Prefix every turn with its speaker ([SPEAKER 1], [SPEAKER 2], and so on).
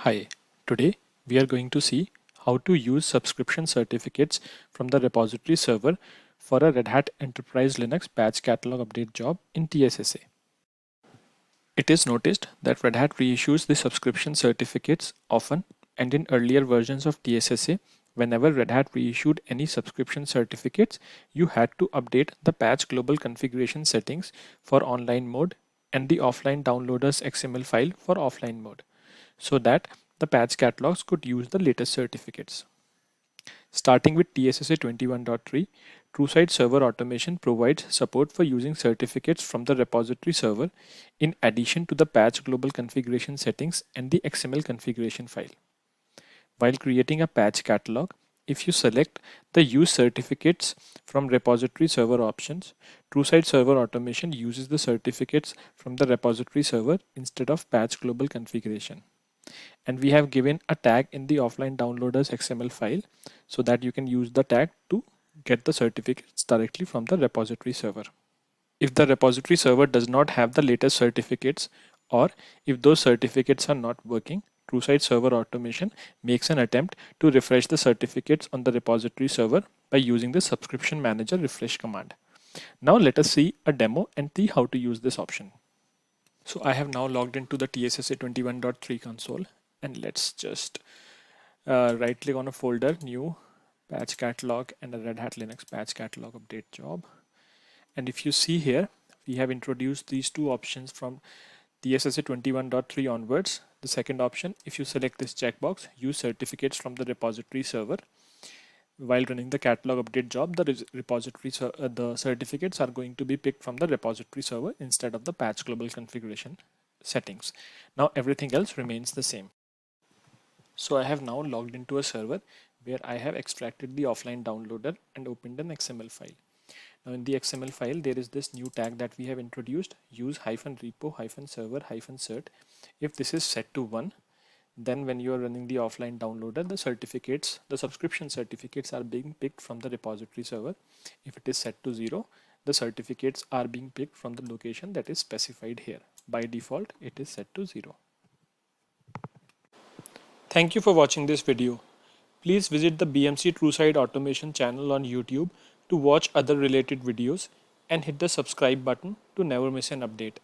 [SPEAKER 1] Hi, today we are going to see how to use subscription certificates from the repository server for a Red Hat Enterprise Linux patch catalog update job in TSSA. It is noticed that Red Hat reissues the subscription certificates often, and in earlier versions of TSSA, whenever Red Hat reissued any subscription certificates, you had to update the patch global configuration settings for online mode and the offline downloaders XML file for offline mode, so that the patch catalogs could use the latest certificates. Starting with TSSA 21.3, TrueSight Server Automation provides support for using certificates from the repository server in addition to the patch global configuration settings and the XML configuration file. While creating a patch catalog, if you select the Use Certificates from Repository Server options, TrueSight Server Automation uses the certificates from the repository server instead of patch global configuration. And we have given a tag in the offline downloaders XML file so that you can use the tag to get the certificates directly from the repository server. If the repository server does not have the latest certificates, or if those certificates are not working, TrueSight Server Automation makes an attempt to refresh the certificates on the repository server by using the subscription manager refresh command. Now let us see a demo and see how to use this option. So I have now logged into the TSSA 21.3 console, and let's just right click on a folder, new patch catalog, and a Red Hat Linux patch catalog update job. And if you see here, we have introduced these two options from TSSA 21.3 onwards. The second option, if you select this checkbox, use certificates from the repository server. While running the catalog update job, the certificates are going to be picked from the repository server instead of the patch global configuration settings. Now everything else remains the same. So I have now logged into a server where I have extracted the offline downloader and opened an XML file. Now in the XML file, there is this new tag that we have introduced, use -repo-server-cert. If this is set to 1, then when you are running the offline downloader, the subscription certificates are being picked from the repository server. If it is set to 0, the certificates are being picked from the location that is specified here. By default, it is set to 0. Thank you for watching this video. Please visit the BMC Truesight Automation channel on YouTube to watch other related videos and hit the subscribe button to never miss an update.